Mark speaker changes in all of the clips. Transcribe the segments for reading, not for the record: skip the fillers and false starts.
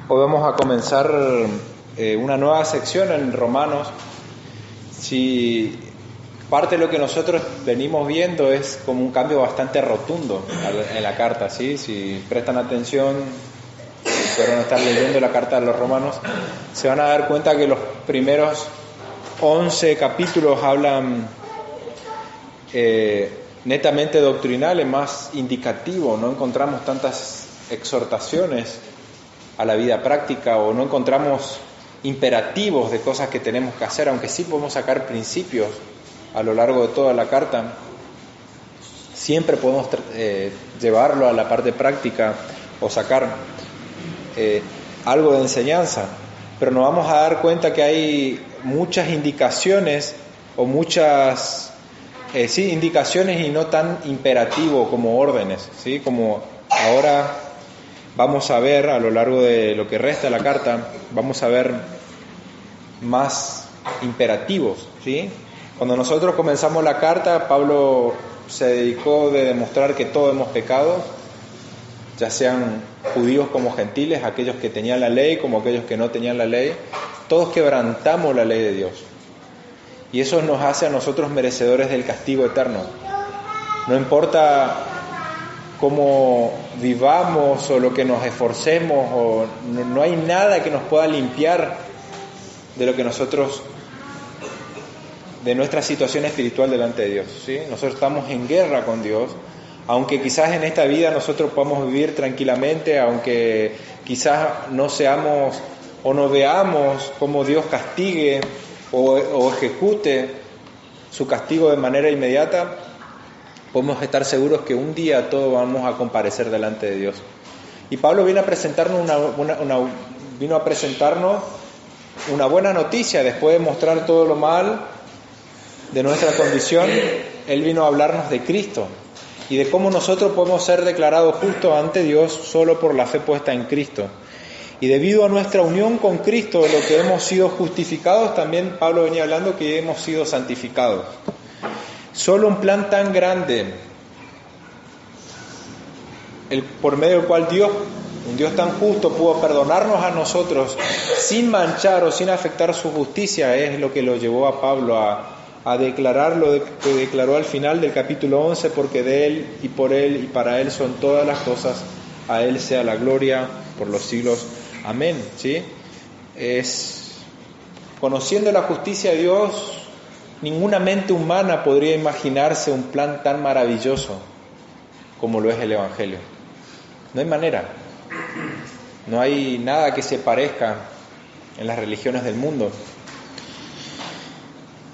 Speaker 1: Hoy vamos a comenzar una nueva sección en Romanos. Si parte de lo que nosotros venimos viendo es como un cambio bastante rotundo en la carta, ¿sí? Si prestan atención, si fueron a estar leyendo la carta de los Romanos, se van a dar cuenta que los primeros 11 capítulos hablan netamente doctrinales, más indicativo. No encontramos tantas exhortaciones a la vida práctica o no encontramos imperativos de cosas que tenemos que hacer, aunque sí podemos sacar principios a lo largo de toda la carta. Siempre podemos llevarlo a la parte práctica o sacar algo de enseñanza, pero nos vamos a dar cuenta que hay muchas indicaciones o muchas indicaciones y no tan imperativo como órdenes, ¿sí? Como ahora vamos a ver a lo largo de lo que resta de la carta, vamos a ver más imperativos, ¿sí? Cuando nosotros comenzamos la carta, Pablo se dedicó de demostrar que todos hemos pecado, ya sean judíos como gentiles, aquellos que tenían la ley como aquellos que no tenían la ley, todos quebrantamos la ley de Dios. Y eso nos hace a nosotros merecedores del castigo eterno. No importa cómo vivamos o lo que nos esforcemos, o no hay nada que nos pueda limpiar de lo que nosotros, de nuestra situación espiritual delante de Dios, ¿sí? Nosotros estamos en guerra con Dios, aunque quizás en esta vida nosotros podamos vivir tranquilamente, aunque quizás no seamos o no veamos cómo Dios castigue o ejecute su castigo de manera inmediata, podemos estar seguros que un día todos vamos a comparecer delante de Dios. Y Pablo viene a presentarnos una buena noticia. Después de mostrar todo lo mal de nuestra condición, él vino a hablarnos de Cristo y de cómo nosotros podemos ser declarados justos ante Dios solo por la fe puesta en Cristo. Y debido a nuestra unión con Cristo, lo que hemos sido justificados, también Pablo venía hablando que hemos sido santificados. Solo un plan tan grande, por medio del cual Dios, un Dios tan justo, pudo perdonarnos a nosotros sin manchar o sin afectar su justicia, es lo que lo llevó a Pablo a declarar lo que declaró al final del capítulo 11, porque de Él y por Él y para Él son todas las cosas, a Él sea la gloria por los siglos. Amén. ¿Sí? Conociendo la justicia de Dios, ninguna mente humana podría imaginarse un plan tan maravilloso como lo es el Evangelio. No hay manera. No hay nada que se parezca en las religiones del mundo.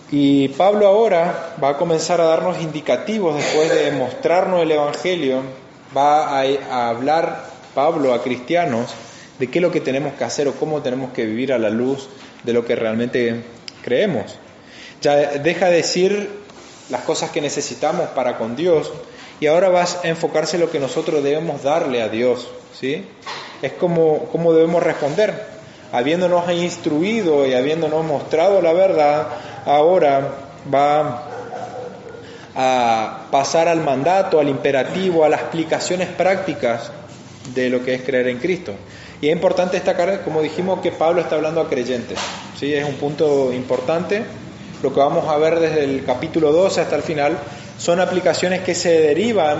Speaker 1: Y Pablo ahora va a comenzar a darnos indicativos después de mostrarnos el Evangelio. Va a hablar Pablo a cristianos de qué es lo que tenemos que hacer o cómo tenemos que vivir a la luz de lo que realmente creemos. Ya deja de decir las cosas que necesitamos para con Dios y ahora vas a enfocarse en lo que nosotros debemos darle a Dios, ¿sí? Es como debemos responder. Habiéndonos instruido y habiéndonos mostrado la verdad, ahora va a pasar al mandato, al imperativo, a las explicaciones prácticas de lo que es creer en Cristo. Y es importante destacar, como dijimos, que Pablo está hablando a creyentes, ¿sí? Es un punto importante. Lo que vamos a ver desde el capítulo 12 hasta el final son aplicaciones que se derivan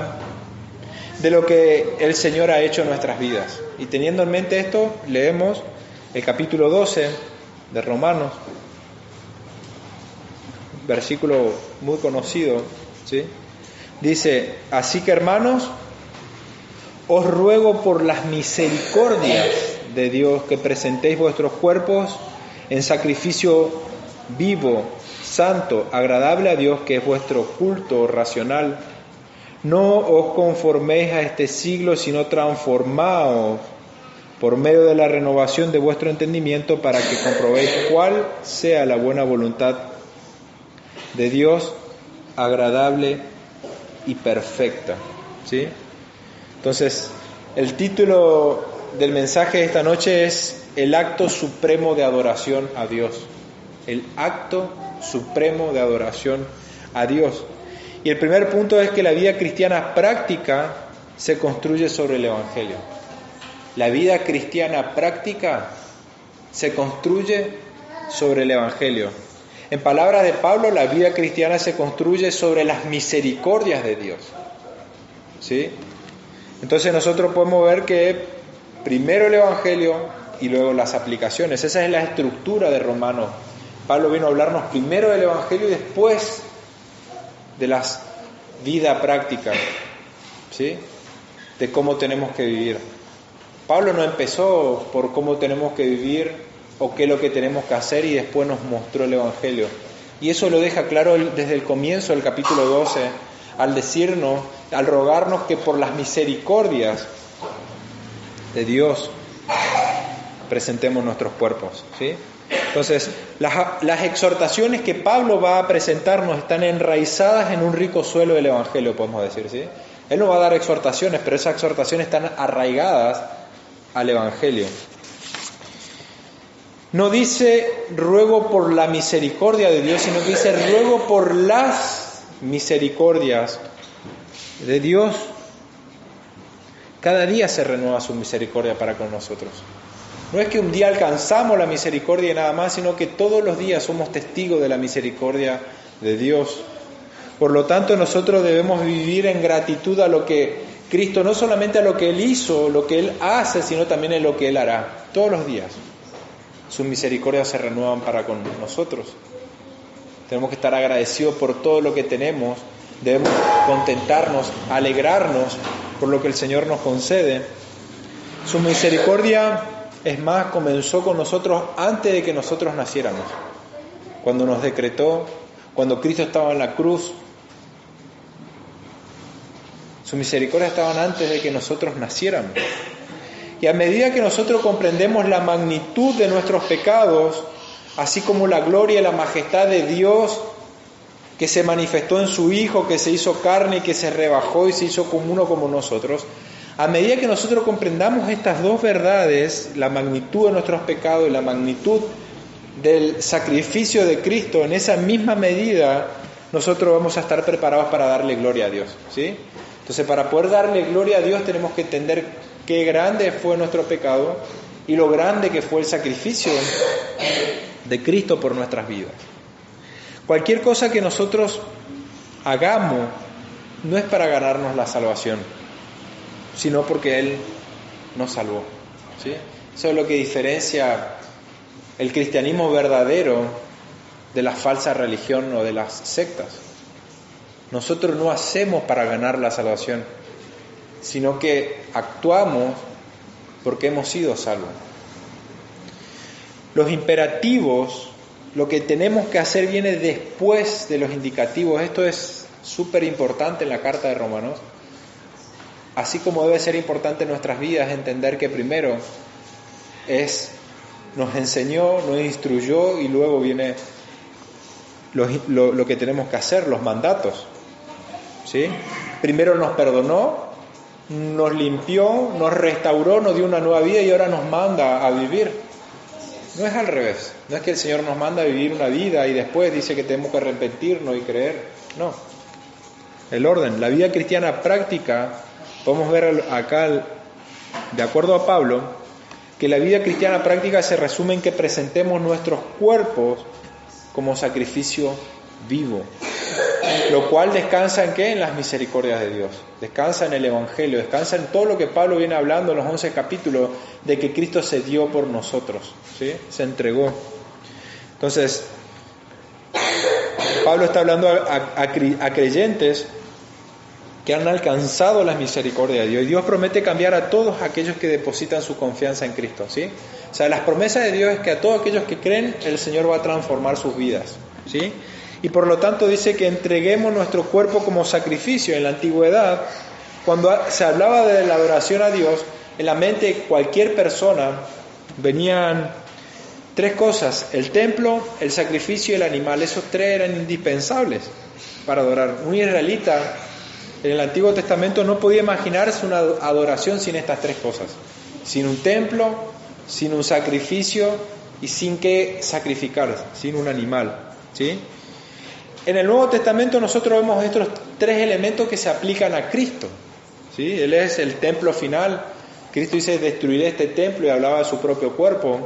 Speaker 1: de lo que el Señor ha hecho en nuestras vidas. Y teniendo en mente esto, leemos el capítulo 12 de Romanos, versículo muy conocido, ¿sí? Dice: así que, hermanos, os ruego por las misericordias de Dios que presentéis vuestros cuerpos en sacrificio vivo, santo, agradable a Dios, que es vuestro culto racional. No os conforméis a este siglo, sino transformaos por medio de la renovación de vuestro entendimiento, para que comprobéis cuál sea la buena voluntad de Dios, agradable y perfecta. ¿Sí? Entonces, el título del mensaje de esta noche es el acto supremo de adoración a Dios. El acto supremo de adoración a Dios. Y el primer punto es que la vida cristiana práctica se construye sobre el Evangelio. La vida cristiana práctica se construye sobre el Evangelio. En palabras de Pablo, la vida cristiana se construye sobre las misericordias de Dios. ¿Sí? Entonces nosotros podemos ver que primero el Evangelio y luego las aplicaciones. Esa es la estructura de Romanos. Pablo vino a hablarnos primero del Evangelio y después de la vida práctica, ¿sí? De cómo tenemos que vivir. Pablo no empezó por cómo tenemos que vivir o qué es lo que tenemos que hacer y después nos mostró el Evangelio. Y eso lo deja claro desde el comienzo del capítulo 12, al decirnos, al rogarnos que por las misericordias de Dios presentemos nuestros cuerpos, ¿sí? Entonces, las exhortaciones que Pablo va a presentarnos están enraizadas en un rico suelo del Evangelio, podemos decir, ¿sí? Él nos va a dar exhortaciones, pero esas exhortaciones están arraigadas al Evangelio. No dice ruego por la misericordia de Dios, sino que dice ruego por las misericordias de Dios. Cada día se renueva su misericordia para con nosotros. No es que un día alcanzamos la misericordia y nada más, sino que todos los días somos testigos de la misericordia de Dios. Por lo tanto, nosotros debemos vivir en gratitud a lo que Cristo, no solamente a lo que Él hizo, lo que Él hace, sino también en lo que Él hará. Todos los días sus misericordias se renuevan para con nosotros. Tenemos que estar agradecidos por todo lo que tenemos. Debemos contentarnos, alegrarnos por lo que el Señor nos concede. Su misericordia, es más, comenzó con nosotros antes de que nosotros naciéramos. Cuando nos decretó, cuando Cristo estaba en la cruz. Su misericordia estaban antes de que nosotros naciéramos. Y a medida que nosotros comprendemos la magnitud de nuestros pecados, así como la gloria y la majestad de Dios, que se manifestó en su Hijo, que se hizo carne y que se rebajó y se hizo como uno como nosotros, a medida que nosotros comprendamos estas dos verdades, la magnitud de nuestros pecados y la magnitud del sacrificio de Cristo, en esa misma medida nosotros vamos a estar preparados para darle gloria a Dios, ¿sí? Entonces, para poder darle gloria a Dios tenemos que entender qué grande fue nuestro pecado y lo grande que fue el sacrificio de Cristo por nuestras vidas. Cualquier cosa que nosotros hagamos no es para ganarnos la salvación, sino porque Él nos salvó, ¿sí? Eso es lo que diferencia el cristianismo verdadero de la falsa religión o de las sectas. Nosotros no hacemos para ganar la salvación, sino que actuamos porque hemos sido salvos. Los imperativos, lo que tenemos que hacer viene después de los indicativos. Esto es súper importante en la carta de Romanos. Así como debe ser importante en nuestras vidas entender que primero nos enseñó, nos instruyó y luego viene lo que tenemos que hacer, los mandatos, ¿sí? Primero nos perdonó, nos limpió, nos restauró, nos dio una nueva vida y ahora nos manda a vivir. No es al revés, no es que el Señor nos manda a vivir una vida y después dice que tenemos que arrepentirnos y creer. No, el orden, la vida cristiana práctica, podemos ver acá, de acuerdo a Pablo, que la vida cristiana práctica se resume en que presentemos nuestros cuerpos como sacrificio vivo, lo cual descansa ¿en qué? En las misericordias de Dios, descansa en el Evangelio, descansa en todo lo que Pablo viene hablando en los 11 capítulos de que Cristo se dio por nosotros, ¿sí? Se entregó. Entonces, Pablo está hablando a creyentes que han alcanzado la misericordia de Dios. Y Dios promete cambiar a todos aquellos que depositan su confianza en Cristo, ¿sí? O sea, las promesas de Dios es que a todos aquellos que creen, el Señor va a transformar sus vidas, ¿sí? Y por lo tanto dice que entreguemos nuestro cuerpo como sacrificio. En la antigüedad, cuando se hablaba de la adoración a Dios, en la mente de cualquier persona venían tres cosas: el templo, el sacrificio y el animal. Esos tres eran indispensables para adorar. Un israelita en el Antiguo Testamento no podía imaginarse una adoración sin estas tres cosas: sin un templo, sin un sacrificio y sin que sacrificar, sin un animal, ¿sí? En el Nuevo Testamento nosotros vemos estos tres elementos que se aplican a Cristo, ¿sí? Él es el templo final, Cristo dice, destruiré este templo, y hablaba de su propio cuerpo.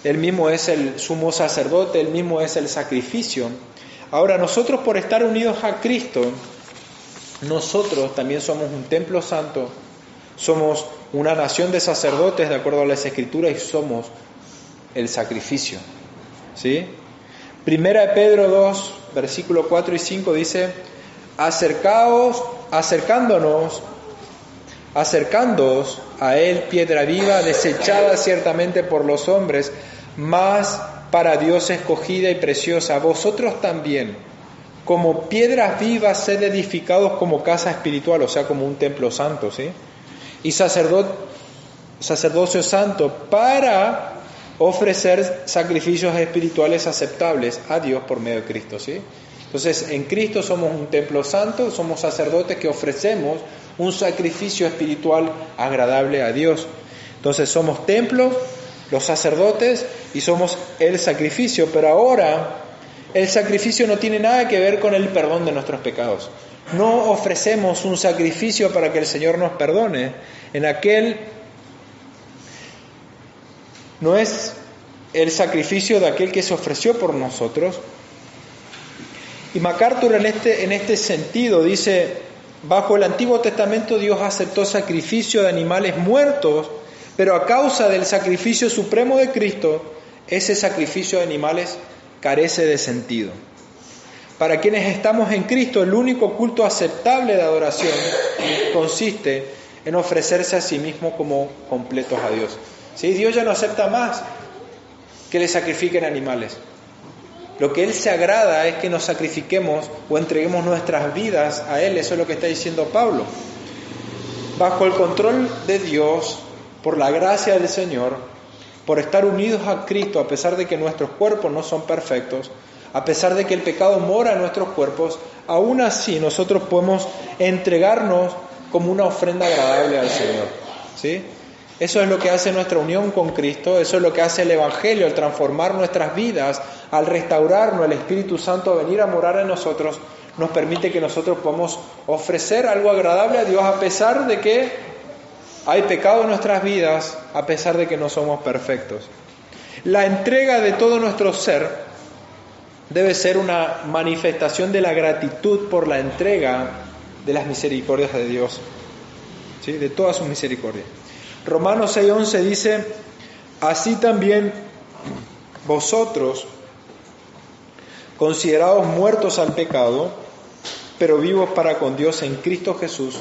Speaker 1: Él mismo es el sumo sacerdote, Él mismo es el sacrificio. Ahora, nosotros, por estar unidos a Cristo, nosotros también somos un templo santo, somos una nación de sacerdotes de acuerdo a las Escrituras, y somos el sacrificio. ¿Sí? Primera de Pedro 2, versículo 4 y 5 dice, acercándoos a Él, piedra viva, desechada ciertamente por los hombres, mas para Dios escogida y preciosa. Vosotros también, como piedras vivas, sed edificados como casa espiritual, o sea, como un templo santo, ¿sí? Y sacerdocio santo, para ofrecer sacrificios espirituales aceptables a Dios por medio de Cristo, ¿sí? Entonces, en Cristo somos un templo santo, somos sacerdotes que ofrecemos un sacrificio espiritual agradable a Dios. Entonces, somos templo, los sacerdotes, y somos el sacrificio. Pero ahora, el sacrificio no tiene nada que ver con el perdón de nuestros pecados. No ofrecemos un sacrificio para que el Señor nos perdone. No es el sacrificio de aquel que se ofreció por nosotros. Y MacArthur en este sentido dice, bajo el Antiguo Testamento Dios aceptó sacrificio de animales muertos, pero a causa del sacrificio supremo de Cristo, ese sacrificio de animales carece de sentido. Para quienes estamos en Cristo, el único culto aceptable de adoración consiste en ofrecerse a sí mismo como completos a Dios. ¿Sí? Dios ya no acepta más que le sacrifiquen animales. Lo que Él se agrada es que nos sacrifiquemos o entreguemos nuestras vidas a Él. Eso es lo que está diciendo Pablo. Bajo el control de Dios, por la gracia del Señor, por estar unidos a Cristo, a pesar de que nuestros cuerpos no son perfectos, a pesar de que el pecado mora en nuestros cuerpos, aún así nosotros podemos entregarnos como una ofrenda agradable al Señor. ¿Sí? Eso es lo que hace nuestra unión con Cristo, eso es lo que hace el Evangelio, al transformar nuestras vidas, al restaurarnos, el Espíritu Santo a venir a morar en nosotros, nos permite que nosotros podamos ofrecer algo agradable a Dios a pesar de que hay pecado en nuestras vidas, a pesar de que no somos perfectos. La entrega de todo nuestro ser debe ser una manifestación de la gratitud por la entrega de las misericordias de Dios, ¿sí? De toda su misericordia. Romanos 6:11 dice, así también vosotros, considerados muertos al pecado, pero vivos para con Dios en Cristo Jesús,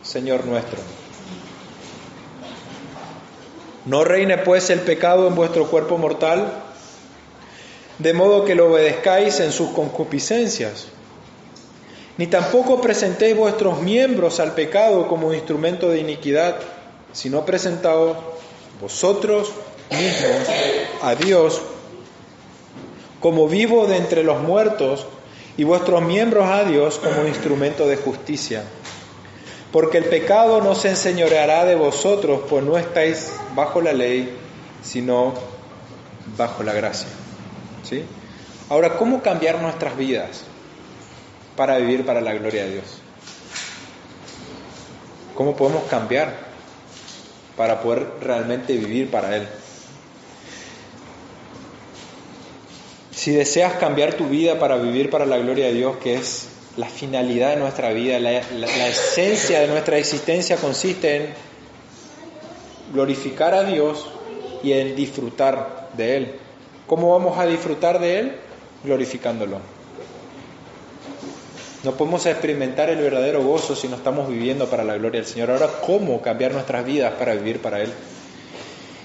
Speaker 1: Señor nuestro. No reine pues el pecado en vuestro cuerpo mortal, de modo que lo obedezcáis en sus concupiscencias, ni tampoco presentéis vuestros miembros al pecado como instrumento de iniquidad, sino presentaos vosotros mismos a Dios como vivos de entre los muertos, y vuestros miembros a Dios como instrumento de justicia. Porque el pecado no se enseñoreará de vosotros, pues no estáis bajo la ley, sino bajo la gracia. ¿Sí? Ahora, ¿cómo cambiar nuestras vidas para vivir para la gloria de Dios? ¿Cómo podemos cambiar para poder realmente vivir para Él? Si deseas cambiar tu vida para vivir para la gloria de Dios, que es la finalidad de nuestra vida, la esencia de nuestra existencia consiste en glorificar a Dios y en disfrutar de Él. ¿Cómo vamos a disfrutar de Él? Glorificándolo. No podemos experimentar el verdadero gozo si no estamos viviendo para la gloria del Señor. Ahora, ¿cómo cambiar nuestras vidas para vivir para Él?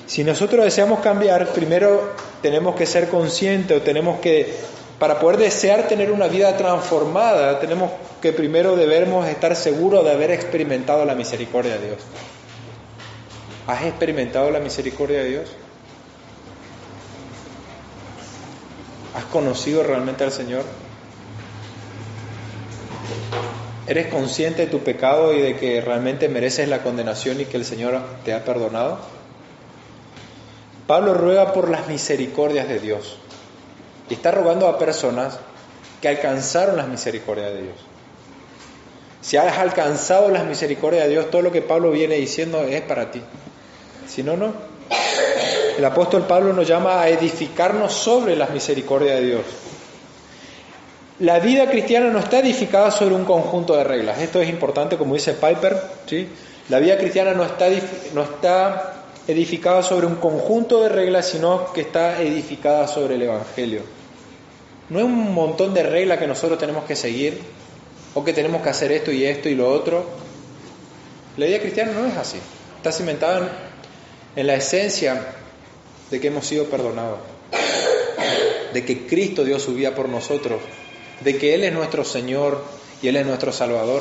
Speaker 1: Si nosotros deseamos cambiar, primero tenemos que ser conscientes, para poder desear tener una vida transformada, tenemos que primero debemos estar seguros de haber experimentado la misericordia de Dios. ¿Has experimentado la misericordia de Dios? ¿Has conocido realmente al Señor? ¿Eres consciente de tu pecado y de que realmente mereces la condenación y que el Señor te ha perdonado? Pablo ruega por las misericordias de Dios y está rogando a personas que alcanzaron las misericordias de Dios. Si has alcanzado las misericordias de Dios, todo lo que Pablo viene diciendo es para ti. Si no, no. El apóstol Pablo nos llama a edificarnos sobre las misericordias de Dios. La vida cristiana no está edificada sobre un conjunto de reglas. Esto es importante, como dice Piper, ¿sí? La vida cristiana no está edificada sobre un conjunto de reglas, sino que está edificada sobre el Evangelio. No es un montón de reglas que nosotros tenemos que seguir, o que tenemos que hacer esto y lo otro. La vida cristiana no es así. Está cimentada en la esencia de que hemos sido perdonados, de que Cristo dio su vida por nosotros, de que Él es nuestro Señor y Él es nuestro Salvador.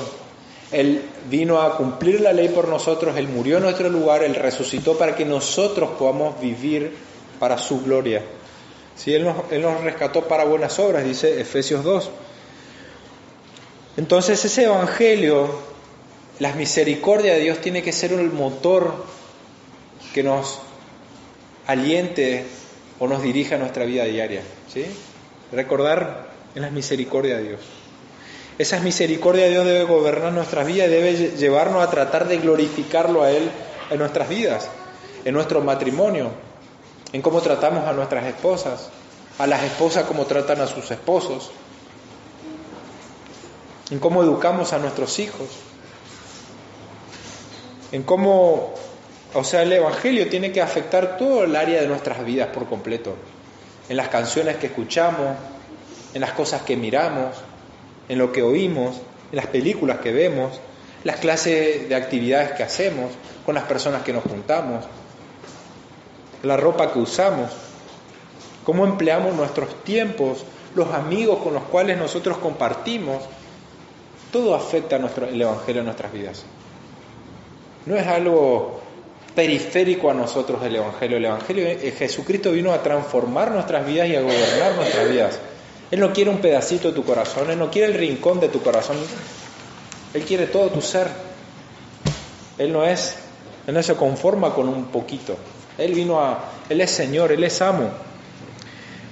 Speaker 1: Él vino a cumplir la ley por nosotros, Él murió en nuestro lugar, Él resucitó para que nosotros podamos vivir para su gloria. Sí, Él nos rescató para buenas obras, dice Efesios 2. Entonces ese Evangelio, las misericordias de Dios, tiene que ser el motor que nos aliente o nos dirija a nuestra vida diaria, ¿sí? Recordar en las misericordias de Dios. Esas misericordias de Dios debe gobernar nuestras vidas y debe llevarnos a tratar de glorificarlo a Él en nuestras vidas, en nuestro matrimonio, en cómo tratamos a nuestras esposas, a las esposas cómo tratan a sus esposos, en cómo educamos a nuestros hijos, en cómo, el Evangelio tiene que afectar todo el área de nuestras vidas por completo, en las canciones que escuchamos, en las cosas que miramos, en lo que oímos, en las películas que vemos, las clases de actividades que hacemos, con las personas que nos juntamos, la ropa que usamos, cómo empleamos nuestros tiempos, los amigos con los cuales nosotros compartimos. Todo afecta el Evangelio en nuestras vidas. No es algo periférico a nosotros el Evangelio. El Evangelio, Jesucristo vino a transformar nuestras vidas y a gobernar nuestras vidas. Él no quiere un pedacito de tu corazón, Él no quiere el rincón de tu corazón, Él quiere todo tu ser. Él no se conforma con un poquito. Él es Señor, Él es amo.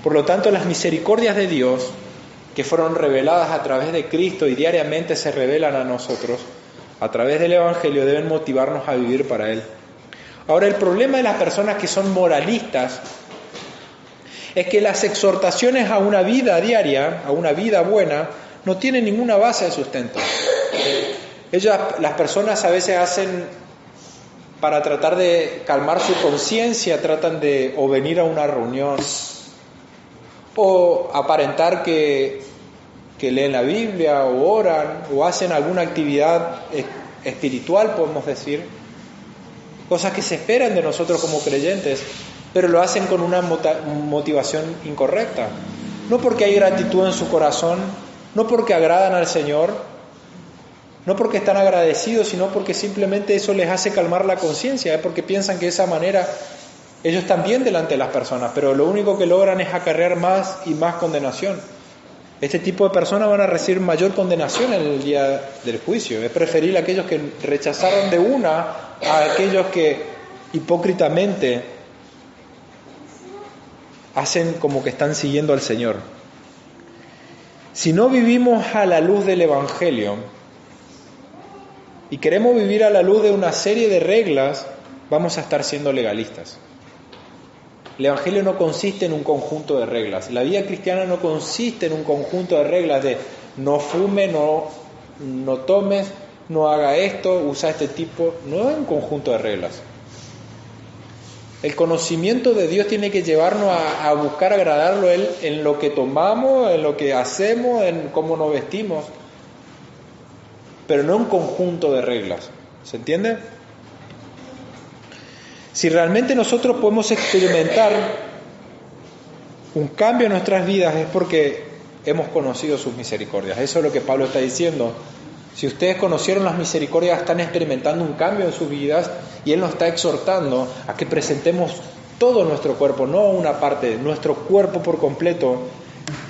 Speaker 1: Por lo tanto, las misericordias de Dios, que fueron reveladas a través de Cristo y diariamente se revelan a nosotros, a través del Evangelio, deben motivarnos a vivir para Él. Ahora, el problema de las personas que son moralistas es que las exhortaciones a una vida diaria, a una vida buena, no tienen ninguna base de sustento. Las personas a veces hacen, para tratar de calmar su conciencia, tratan de o venir a una reunión o aparentar que leen la Biblia o oran o hacen alguna actividad espiritual, podemos decir, cosas que se esperan de nosotros como creyentes, pero lo hacen con una motivación incorrecta. No porque hay gratitud en su corazón, no porque agradan al Señor, no porque están agradecidos, sino porque simplemente eso les hace calmar la conciencia, porque piensan que de esa manera ellos están bien delante de las personas, pero lo único que logran es acarrear más y más condenación. Este tipo de personas van a recibir mayor condenación en el día del juicio. Es preferible aquellos que rechazaron de una a aquellos que hipócritamente hacen como que están siguiendo al Señor. Si no vivimos a la luz del Evangelio y queremos vivir a la luz de una serie de reglas, vamos a estar siendo legalistas. El Evangelio no consiste en un conjunto de reglas. La vida cristiana no consiste en un conjunto de reglas de no fume, no tomes, no haga esto, usa este tipo. No es un conjunto de reglas. El conocimiento de Dios tiene que llevarnos a buscar agradarlo a Él en lo que tomamos, en lo que hacemos, en cómo nos vestimos, pero no un conjunto de reglas. ¿Se entiende? Si realmente nosotros podemos experimentar un cambio en nuestras vidas es porque hemos conocido sus misericordias. Eso es lo que Pablo está diciendo. Si ustedes conocieron las misericordias, están experimentando un cambio en sus vidas y Él nos está exhortando a que presentemos todo nuestro cuerpo, no una parte, nuestro cuerpo por completo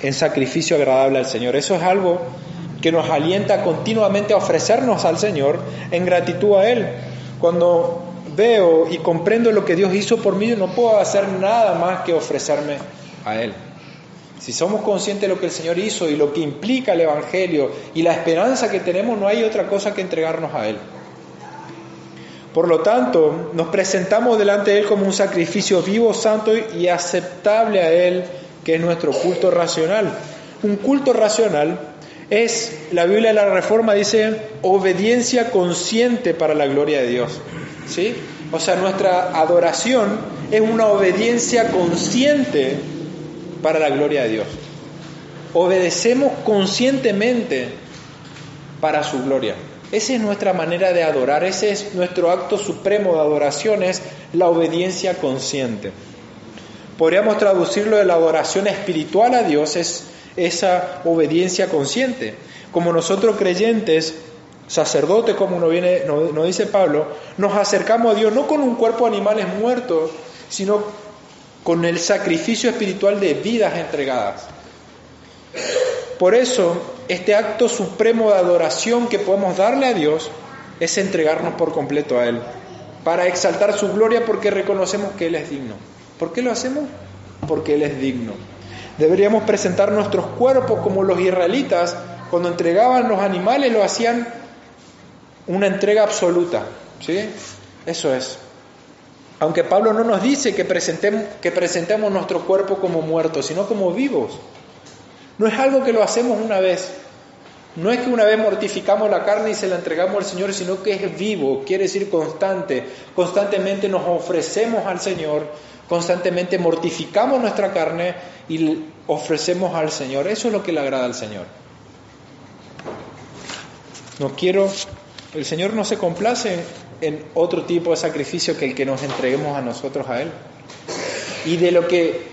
Speaker 1: en sacrificio agradable al Señor. Eso es algo que nos alienta continuamente a ofrecernos al Señor en gratitud a Él. Cuando veo y comprendo lo que Dios hizo por mí, yo no puedo hacer nada más que ofrecerme a Él. Si somos conscientes de lo que el Señor hizo y lo que implica el Evangelio y la esperanza que tenemos, no hay otra cosa que entregarnos a Él. Por lo tanto, nos presentamos delante de Él como un sacrificio vivo, santo y aceptable a Él, que es nuestro culto racional. Un culto racional es, la Biblia de la Reforma dice, obediencia consciente para la gloria de Dios. ¿Sí? O sea, nuestra adoración es una obediencia consciente para la gloria de Dios. Obedecemos conscientemente para su gloria. Esa es nuestra manera de adorar, ese es nuestro acto supremo de adoración, es la obediencia consciente. Podríamos traducirlo de la adoración espiritual a Dios, es esa obediencia consciente. Como nosotros creyentes, sacerdotes, como nos dice Pablo, nos acercamos a Dios no con un cuerpo de animales muertos, sino con el sacrificio espiritual de vidas entregadas. Por eso, este acto supremo de adoración que podemos darle a Dios es entregarnos por completo a Él, para exaltar su gloria porque reconocemos que Él es digno. ¿Por qué lo hacemos? Porque Él es digno. Deberíamos presentar nuestros cuerpos como los israelitas, cuando entregaban los animales, lo hacían una entrega absoluta. ¿Sí? Eso es. Aunque Pablo no nos dice que presentemos nuestro cuerpo como muertos, sino como vivos. No es algo que lo hacemos una vez. No es que una vez mortificamos la carne y se la entregamos al Señor, sino que es vivo, quiere decir constante. Constantemente nos ofrecemos al Señor, constantemente mortificamos nuestra carne y ofrecemos al Señor. Eso es lo que le agrada al Señor. El Señor no se complace en otro tipo de sacrificio que el que nos entreguemos a nosotros a Él. Y de lo que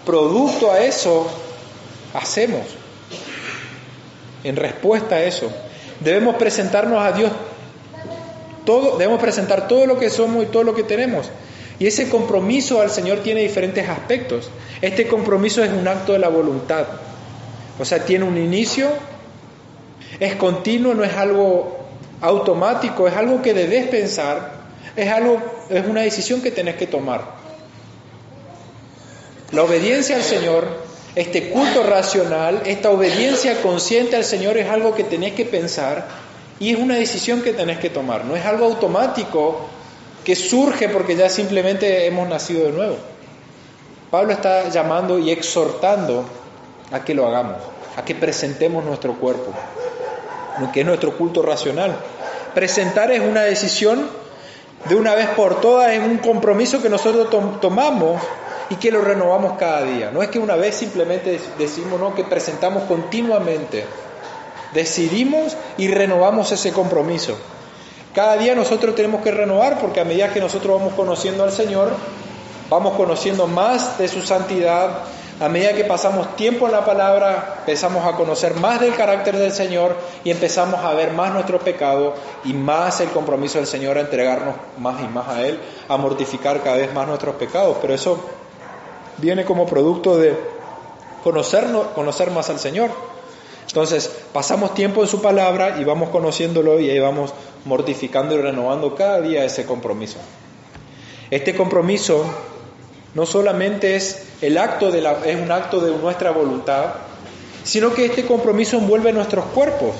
Speaker 1: producto a eso hacemos, en respuesta a eso, debemos presentarnos a Dios debemos presentar todo lo que somos y todo lo que tenemos. Y ese compromiso al Señor tiene diferentes aspectos. Este compromiso es un acto de la voluntad. O sea, tiene un inicio, es continuo, no es algo automático, es algo que debes pensar, es una decisión que tenés que tomar. La obediencia al Señor, este culto racional, esta obediencia consciente al Señor es algo que tenés que pensar y es una decisión que tenés que tomar. No es algo automático que surge porque ya simplemente hemos nacido de nuevo. Pablo está llamando y exhortando a que lo hagamos, a que presentemos nuestro cuerpo, que es nuestro culto racional. Presentar es una decisión de una vez por todas, es un compromiso que nosotros tomamos y que lo renovamos cada día. No es que una vez simplemente decimos, no, que presentamos continuamente. Decidimos y renovamos ese compromiso. Cada día nosotros tenemos que renovar porque a medida que nosotros vamos conociendo al Señor, vamos conociendo más de su santidad. A medida que pasamos tiempo en la palabra, empezamos a conocer más del carácter del Señor y empezamos a ver más nuestro pecado y más el compromiso del Señor a entregarnos más y más a Él, a mortificar cada vez más nuestros pecados. Pero eso viene como producto de conocer más al Señor. Entonces, pasamos tiempo en su palabra y vamos conociéndolo y ahí vamos mortificando y renovando cada día ese compromiso. Este compromiso no solamente es un acto de nuestra voluntad, sino que este compromiso envuelve nuestros cuerpos.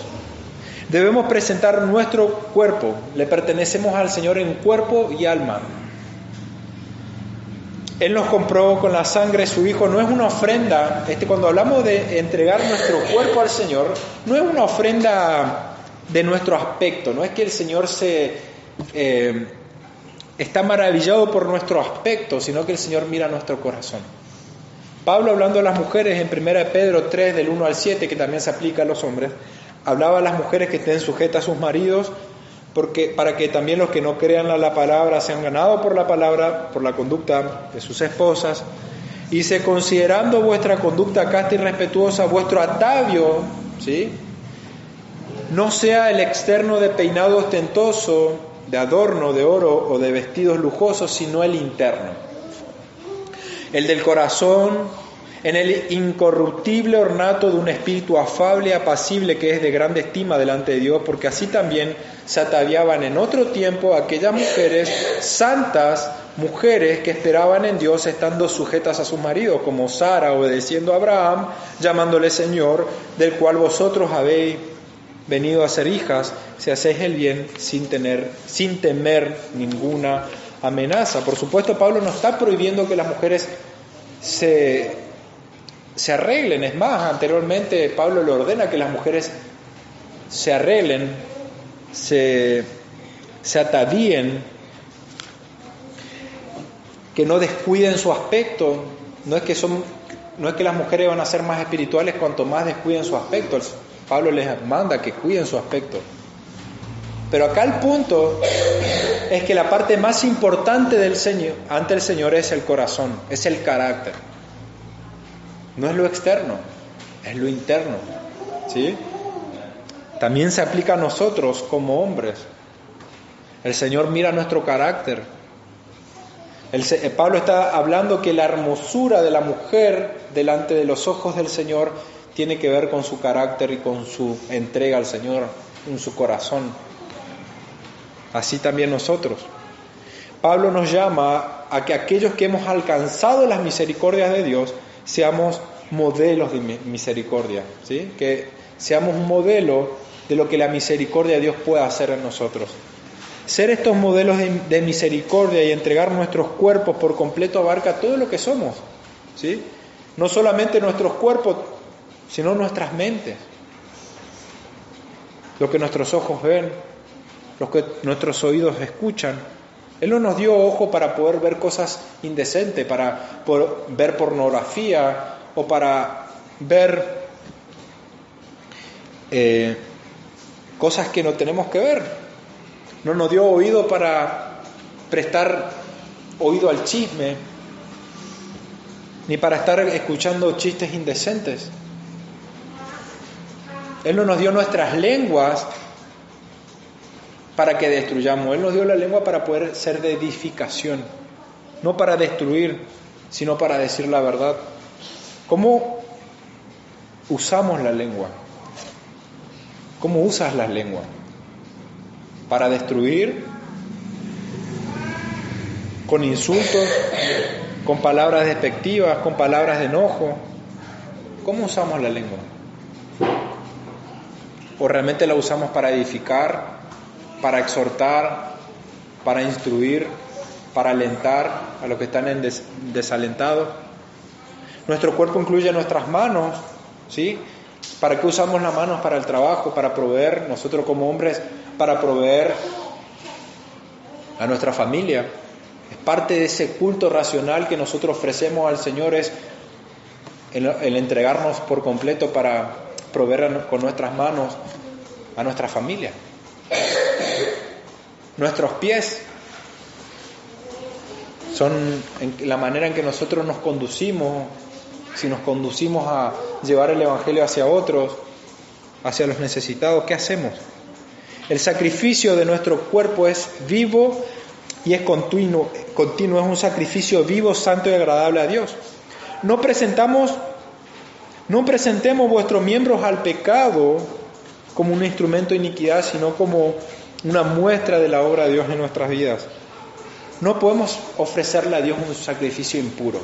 Speaker 1: Debemos presentar nuestro cuerpo, le pertenecemos al Señor en cuerpo y alma. Él nos compró con la sangre de su Hijo, no es una ofrenda. Cuando hablamos de entregar nuestro cuerpo al Señor, no es una ofrenda de nuestro aspecto, no es que el Señor está maravillado por nuestro aspecto, sino que el Señor mira nuestro corazón. Pablo, hablando a las mujeres en 1 Pedro 3, del 1 al 7, que también se aplica a los hombres, hablaba a las mujeres que estén sujetas a sus maridos, para que también los que no crean la palabra sean ganados por la palabra, por la conducta de sus esposas. Y dice, considerando vuestra conducta casta y respetuosa, vuestro atavio, ¿sí?, no sea el externo de peinado ostentoso, de adorno, de oro o de vestidos lujosos, sino el interno, el del corazón, en el incorruptible ornato de un espíritu afable y apacible que es de grande estima delante de Dios, porque así también se ataviaban en otro tiempo aquellas mujeres santas, mujeres que esperaban en Dios estando sujetas a sus maridos, como Sara obedeciendo a Abraham, llamándole Señor, del cual vosotros habéis venido a ser hijas, si hacéis el bien sin temer ninguna amenaza. Por supuesto, Pablo no está prohibiendo que las mujeres se arreglen. Es más, anteriormente Pablo le ordena que las mujeres se arreglen, se atavíen, que no descuiden su aspecto. No es que las mujeres van a ser más espirituales cuanto más descuiden su aspecto. Pablo les manda que cuiden su aspecto. Pero acá el punto es que la parte más importante del Señor, ante el Señor, es el corazón, es el carácter. No es lo externo, es lo interno, ¿sí? También se aplica a nosotros como hombres. El Señor mira nuestro carácter. Pablo está hablando que la hermosura de la mujer delante de los ojos del Señor tiene que ver con su carácter y con su entrega al Señor, en su corazón. Así también nosotros. Pablo nos llama a que aquellos que hemos alcanzado las misericordias de Dios seamos modelos de misericordia, ¿sí? Que seamos un modelo de lo que la misericordia de Dios puede hacer en nosotros. Ser estos modelos de misericordia y entregar nuestros cuerpos por completo abarca todo lo que somos, ¿sí? No solamente nuestros cuerpos, sino nuestras mentes. Lo que nuestros ojos ven, lo que nuestros oídos escuchan. Él no nos dio ojo para poder ver cosas indecentes, para poder ver pornografía o para ver cosas que no tenemos que ver. No nos dio oído para prestar oído al chisme, ni para estar escuchando chistes indecentes. Él no nos dio nuestras lenguas para que destruyamos. Él nos dio la lengua para poder ser de edificación, no para destruir, sino para decir la verdad. ¿Cómo usamos la lengua? ¿Cómo usas la lengua? ¿Para destruir? ¿Con insultos? ¿Con palabras despectivas? ¿Con palabras de enojo? ¿Cómo usamos la lengua? ¿O realmente la usamos para edificar, para exhortar, para instruir, para alentar a los que están desalentados? Nuestro cuerpo incluye nuestras manos, ¿sí? ¿Para qué usamos las manos? Para el trabajo, para proveer, nosotros como hombres, para proveer a nuestra familia. Es parte de ese culto racional que nosotros ofrecemos al Señor, es el entregarnos por completo para proveer con nuestras manos a nuestra familia. Nuestros pies son la manera en que nosotros nos conducimos, si nos conducimos a llevar el Evangelio hacia otros, hacia los necesitados. ¿Qué hacemos? El sacrificio de nuestro cuerpo es vivo y es continuo, es un sacrificio vivo, santo y agradable a Dios. No presentemos vuestros miembros al pecado como un instrumento de iniquidad, sino como una muestra de la obra de Dios en nuestras vidas. No podemos ofrecerle a Dios un sacrificio impuro.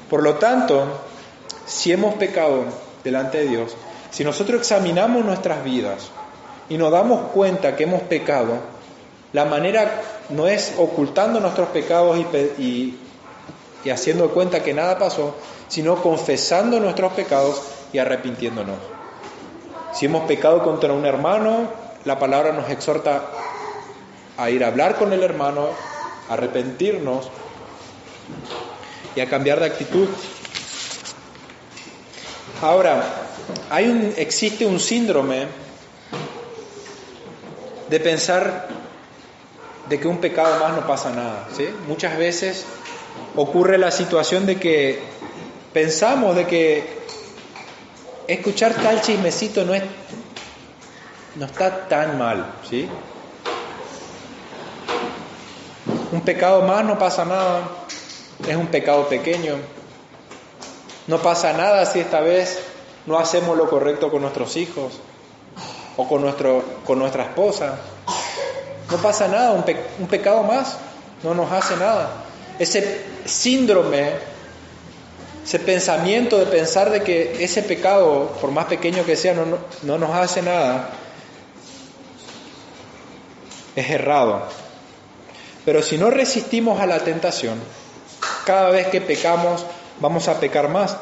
Speaker 1: Por lo tanto, si hemos pecado delante de Dios, si nosotros examinamos nuestras vidas y nos damos cuenta que hemos pecado, la manera no es ocultando nuestros pecados y haciendo cuenta que nada pasó, sino confesando nuestros pecados y arrepintiéndonos. Si hemos pecado contra un hermano, la palabra nos exhorta a ir a hablar con el hermano, a arrepentirnos y a cambiar de actitud. Ahora, existe un síndrome de pensar de que un pecado más no pasa nada, ¿sí? Muchas veces ocurre la situación de que pensamos de que escuchar tal chismecito no está tan mal, ¿sí? Un pecado más no pasa nada, es un pecado pequeño. No pasa nada si esta vez no hacemos lo correcto con nuestros hijos o con nuestra esposa. No pasa nada, un pecado más no nos hace nada. Ese síndrome, ese pensamiento de pensar de que ese pecado, por más pequeño que sea, no nos hace nada, es errado. Pero si no resistimos a la tentación, cada vez que pecamos, vamos a pecar más.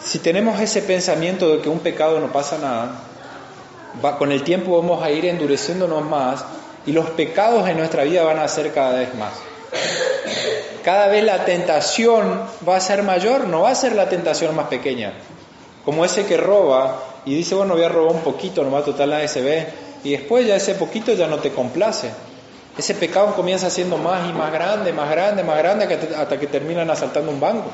Speaker 1: Si tenemos ese pensamiento de que un pecado no pasa nada, con el tiempo vamos a ir endureciéndonos más y los pecados en nuestra vida van a ser cada vez más. Cada vez la tentación va a ser mayor, no va a ser la tentación más pequeña. Como ese que roba y dice, bueno, voy a robar un poquito, nomás total la SB, y después ya ese poquito ya no te complace. Ese pecado comienza siendo más y más grande, hasta que terminan asaltando un banco.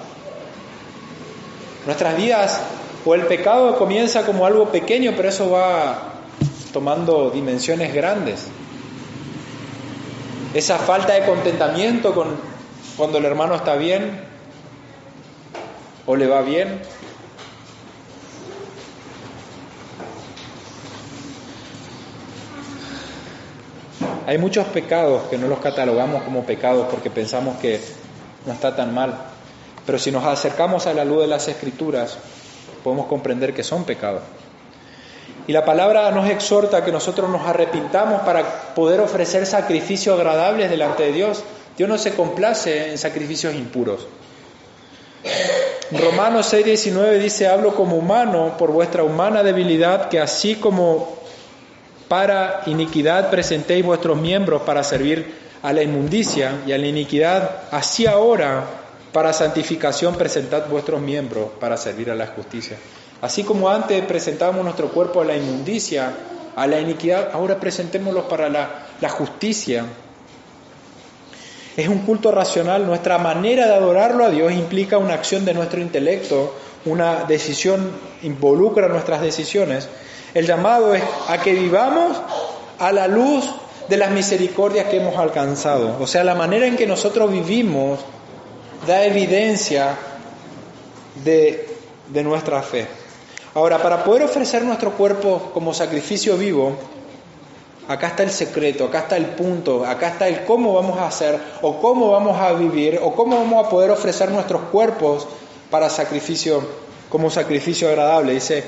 Speaker 1: Nuestras vidas, o el pecado comienza como algo pequeño, pero eso va tomando dimensiones grandes. Esa falta de contentamiento cuando el hermano está bien o le va bien. Hay muchos pecados que no los catalogamos como pecados porque pensamos que no está tan mal. Pero si nos acercamos a la luz de las Escrituras, podemos comprender que son pecados. Y la palabra nos exhorta a que nosotros nos arrepintamos para poder ofrecer sacrificios agradables delante de Dios. Dios no se complace en sacrificios impuros. Romanos 6:19 dice, hablo como humano por vuestra humana debilidad, que así como para iniquidad presentéis vuestros miembros para servir a la inmundicia y a la iniquidad, así ahora para santificación presentad vuestros miembros para servir a la justicia. Así como antes presentábamos nuestro cuerpo a la inmundicia, a la iniquidad, ahora presentémoslos para la justicia. Es un culto racional. Nuestra manera de adorarlo a Dios implica una acción de nuestro intelecto, una decisión, involucra nuestras decisiones. El llamado es a que vivamos a la luz de las misericordias que hemos alcanzado. O sea, la manera en que nosotros vivimos da evidencia de nuestra fe. Ahora, para poder ofrecer nuestro cuerpo como sacrificio vivo, acá está el secreto, acá está el punto, acá está el cómo vamos a hacer, o cómo vamos a vivir, o cómo vamos a poder ofrecer nuestros cuerpos para sacrificio, como sacrificio agradable. Dice,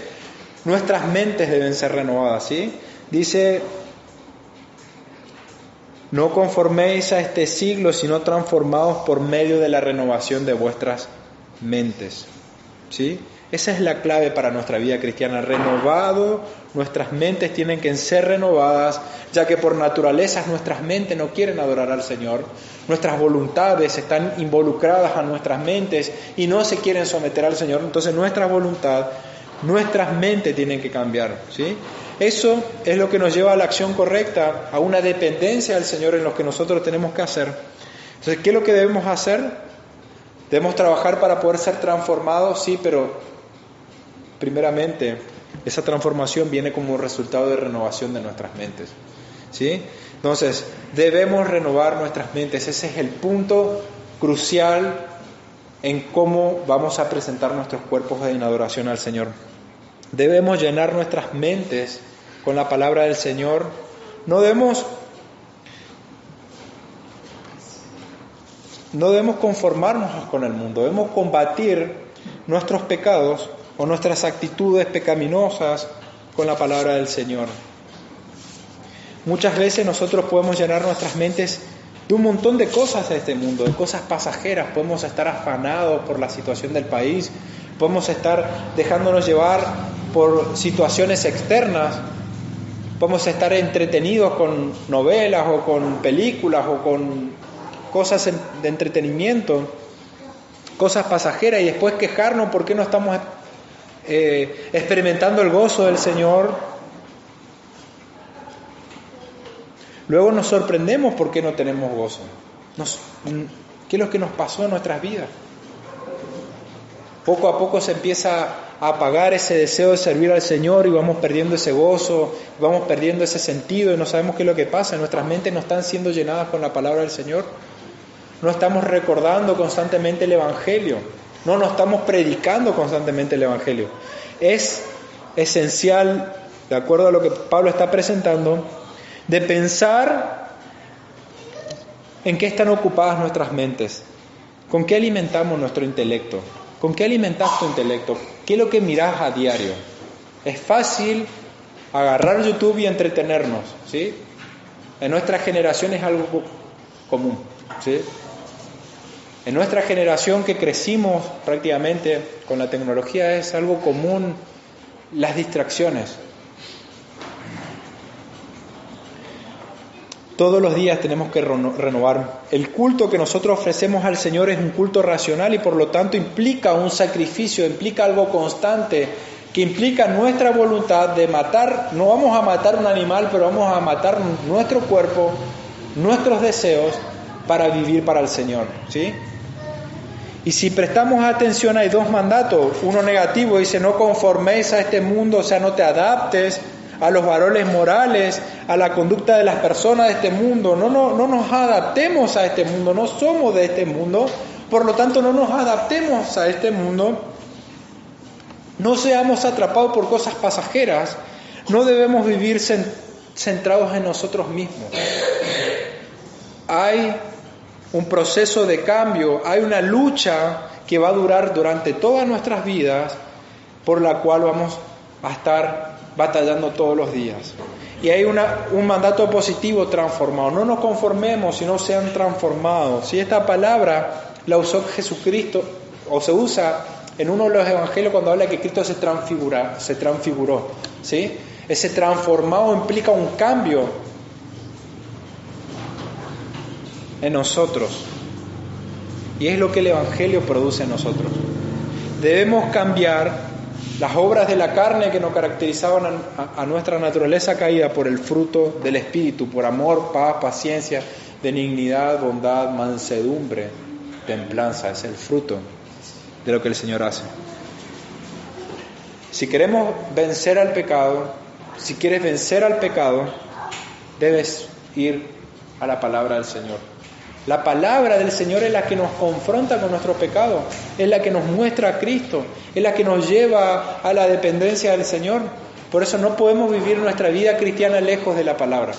Speaker 1: nuestras mentes deben ser renovadas, ¿sí? Dice, no conforméis a este siglo, sino transformados por medio de la renovación de vuestras mentes, ¿sí? Esa es la clave para nuestra vida cristiana. Renovado, nuestras mentes tienen que ser renovadas, ya que por naturaleza nuestras mentes no quieren adorar al Señor. Nuestras voluntades están involucradas a nuestras mentes y no se quieren someter al Señor. Entonces nuestra voluntad, nuestras mentes tienen que cambiar, ¿sí? Eso es lo que nos lleva a la acción correcta, a una dependencia del Señor en lo que nosotros tenemos que hacer. Entonces, ¿qué es lo que debemos hacer? Debemos trabajar para poder ser transformados, sí, pero primeramente esa transformación viene como resultado de renovación de nuestras mentes, ¿sí? Entonces, debemos renovar nuestras mentes. Ese es el punto crucial en cómo vamos a presentar nuestros cuerpos en adoración al Señor. Debemos llenar nuestras mentes con la palabra del Señor. No debemos conformarnos con el mundo. Debemos combatir nuestros pecados o nuestras actitudes pecaminosas con la palabra del Señor. Muchas veces nosotros podemos llenar nuestras mentes de un montón de cosas de este mundo, de cosas pasajeras. Podemos estar afanados por la situación del país, podemos estar dejándonos llevar por situaciones externas, podemos estar entretenidos con novelas o con películas o con cosas de entretenimiento, cosas pasajeras, y después quejarnos por qué no estamos experimentando el gozo del Señor. Luego nos sorprendemos por qué no tenemos gozo. ¿Qué es lo que nos pasó en nuestras vidas? Poco a poco se empieza a apagar ese deseo de servir al Señor y vamos perdiendo ese gozo, vamos perdiendo ese sentido y no sabemos qué es lo que pasa. Nuestras mentes no están siendo llenadas con la palabra del Señor. No estamos recordando constantemente el Evangelio. No estamos predicando constantemente el Evangelio. Es esencial, de acuerdo a lo que Pablo está presentando, de pensar en qué están ocupadas nuestras mentes. ¿Con qué alimentamos nuestro intelecto? ¿Con qué alimentas tu intelecto? ¿Qué es lo que mirás a diario? Es fácil agarrar YouTube y entretenernos, ¿sí? En nuestra generación es algo común, ¿sí? En nuestra generación que crecimos prácticamente con la tecnología es algo común las distracciones. Todos los días tenemos que renovar. El culto que nosotros ofrecemos al Señor es un culto racional y por lo tanto implica un sacrificio, implica algo constante, que implica nuestra voluntad de matar. No vamos a matar un animal, pero vamos a matar nuestro cuerpo, nuestros deseos para vivir para el Señor, ¿sí? Y si prestamos atención hay dos mandatos. Uno negativo, dice no conforméis a este mundo, o sea, no te adaptes a los valores morales, a la conducta de las personas de este mundo. No nos adaptemos a este mundo, no somos de este mundo, por lo tanto no nos adaptemos a este mundo. No seamos atrapados por cosas pasajeras, no debemos vivir centrados en nosotros mismos. Hay un proceso de cambio, hay una lucha que va a durar durante todas nuestras vidas, por la cual vamos a estar batallando todos los días. Y hay un mandato positivo transformado. No nos conformemos, sino sean transformados. Si esta palabra la usó Jesucristo, o se usa en uno de los evangelios cuando habla que Cristo se transfiguró, ¿sí? Ese transformado implica un cambio en nosotros. Y es lo que el evangelio produce en nosotros. Debemos cambiar las obras de la carne que nos caracterizaban a nuestra naturaleza caída por el fruto del Espíritu, por amor, paz, paciencia, benignidad, bondad, mansedumbre, templanza. Es el fruto de lo que el Señor hace. Si queremos vencer al pecado, si quieres vencer al pecado, debes ir a la palabra del Señor. La palabra del Señor es la que nos confronta con nuestro pecado, es la que nos muestra a Cristo, es la que nos lleva a la dependencia del Señor. Por eso no podemos vivir nuestra vida cristiana lejos de la palabra.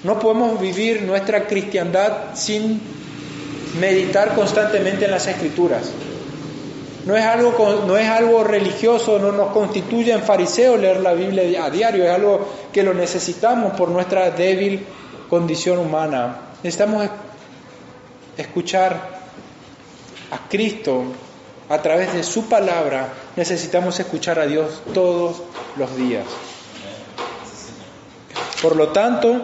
Speaker 1: No podemos vivir nuestra cristiandad sin meditar constantemente en las Escrituras. No es algo religioso, no nos constituye en fariseos leer la Biblia a diario, es algo que lo necesitamos por nuestra débil condición humana. Necesitamos escuchar a Cristo a través de su palabra. Necesitamos escuchar a Dios todos los días. Por lo tanto,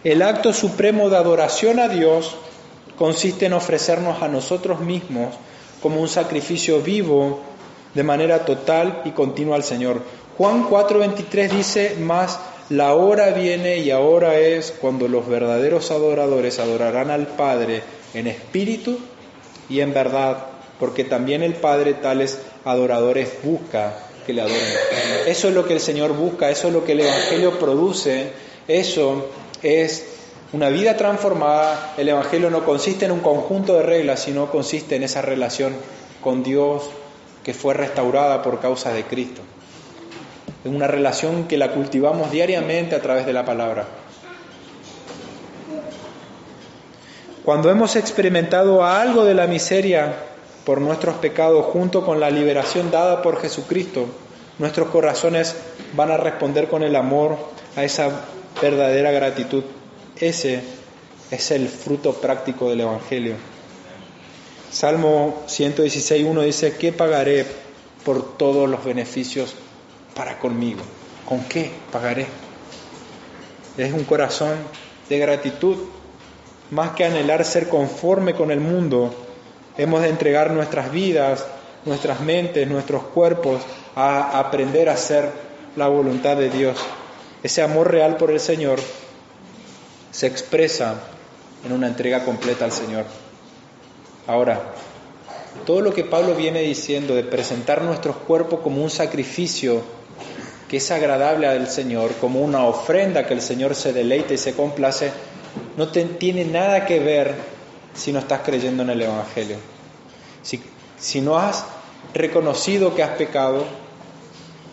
Speaker 1: el acto supremo de adoración a Dios consiste en ofrecernos a nosotros mismos como un sacrificio vivo de manera total y continua al Señor. Juan 4:23 dice: mas la hora viene y ahora es cuando los verdaderos adoradores adorarán al Padre en espíritu y en verdad, porque también el Padre tales adoradores busca que le adoren. Eso es lo que el Señor busca, eso es lo que el Evangelio produce, eso es una vida transformada. El Evangelio no consiste en un conjunto de reglas, sino consiste en esa relación con Dios que fue restaurada por causa de Cristo. Es una relación que la cultivamos diariamente a través de la palabra. Cuando hemos experimentado algo de la miseria por nuestros pecados junto con la liberación dada por Jesucristo, nuestros corazones van a responder con el amor a esa verdadera gratitud. Ese es el fruto práctico del Evangelio. Salmo 116:1 dice: ¿qué pagaré por todos los beneficios para conmigo? ¿Con qué pagaré? Es un corazón de gratitud. Más que anhelar ser conforme con el mundo, hemos de entregar nuestras vidas, nuestras mentes, nuestros cuerpos a aprender a hacer la voluntad de Dios. Ese amor real por el Señor se expresa en una entrega completa al Señor. Ahora, todo lo que Pablo viene diciendo de presentar nuestros cuerpos como un sacrificio que es agradable al Señor, como una ofrenda que el Señor se deleita y se complace, no tiene nada que ver si no estás creyendo en el Evangelio. Si no has reconocido que has pecado,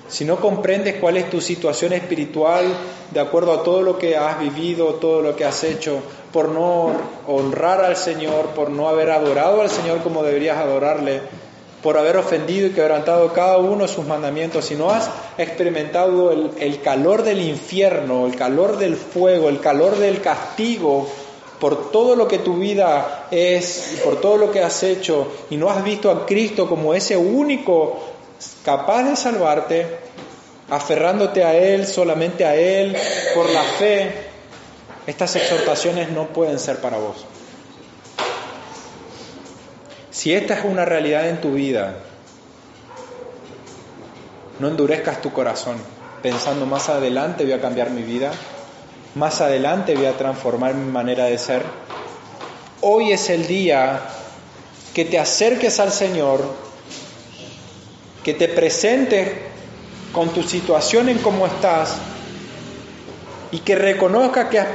Speaker 1: si no comprendes cuál es tu situación espiritual de acuerdo a todo lo que has vivido, todo lo que has hecho, por no honrar al Señor, por no haber adorado al Señor como deberías adorarle, por haber ofendido y quebrantado cada uno de sus mandamientos, si no has experimentado el calor del infierno, el calor del fuego, el calor del castigo, por todo lo que tu vida es y por todo lo que has hecho, y no has visto a Cristo como ese único capaz de salvarte, aferrándote a Él, solamente a Él, por la fe, estas exhortaciones no pueden ser para vos. Si esta es una realidad en tu vida, no endurezcas tu corazón pensando más adelante voy a cambiar mi vida, más adelante voy a transformar mi manera de ser. Hoy es el día que te acerques al Señor, que te presentes con tu situación en cómo estás y que reconozcas que has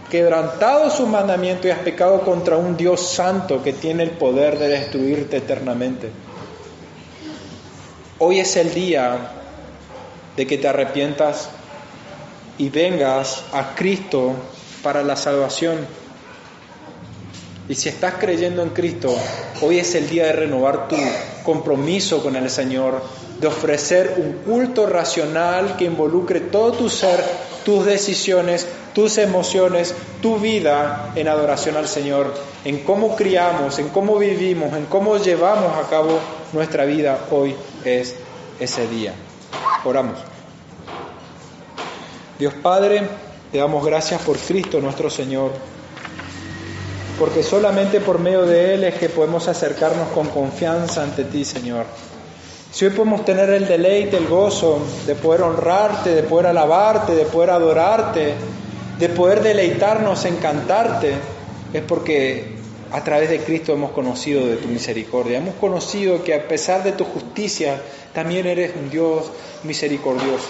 Speaker 1: quebrantado sus mandamientos y has pecado contra un Dios santo que tiene el poder de destruirte eternamente. Hoy es el día de que te arrepientas y vengas a Cristo para la salvación. Y si estás creyendo en Cristo, hoy es el día de renovar tu compromiso con el Señor, de ofrecer un culto racional que involucre todo tu ser, tus decisiones, tus emociones, tu vida en adoración al Señor, en cómo criamos, en cómo vivimos, en cómo llevamos a cabo nuestra vida. Hoy es ese día. Oramos. Dios Padre, te damos gracias por Cristo nuestro Señor, porque solamente por medio de Él es que podemos acercarnos con confianza ante ti, Señor. Si hoy podemos tener el deleite, el gozo de poder honrarte, de poder alabarte, de poder adorarte, de poder deleitarnos en cantarte, es porque a través de Cristo hemos conocido de tu misericordia. Hemos conocido que a pesar de tu justicia, también eres un Dios misericordioso.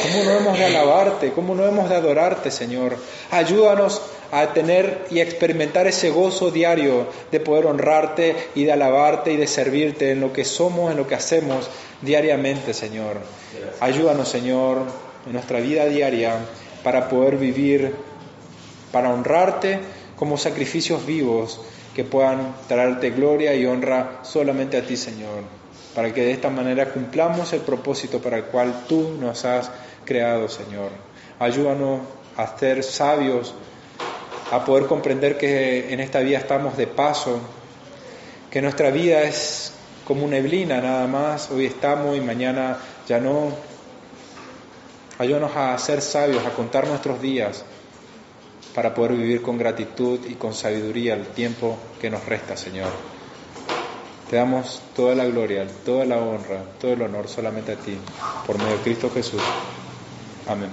Speaker 1: ¿Cómo no hemos de alabarte? ¿Cómo no hemos de adorarte, Señor? Ayúdanos a tener y experimentar ese gozo diario de poder honrarte y de alabarte y de servirte en lo que somos, en lo que hacemos diariamente, Señor. Ayúdanos, Señor, en nuestra vida diaria para poder vivir, para honrarte como sacrificios vivos que puedan traerte gloria y honra solamente a ti, Señor, para que de esta manera cumplamos el propósito para el cual tú nos has creado, Señor. Ayúdanos a ser sabios, a poder comprender que en esta vida estamos de paso, que nuestra vida es como una neblina nada más, hoy estamos y mañana ya no. Ayúdanos a ser sabios, a contar nuestros días para poder vivir con gratitud y con sabiduría el tiempo que nos resta, Señor. Te damos toda la gloria, toda la honra, todo el honor solamente a ti, por medio de Cristo Jesús. Amén.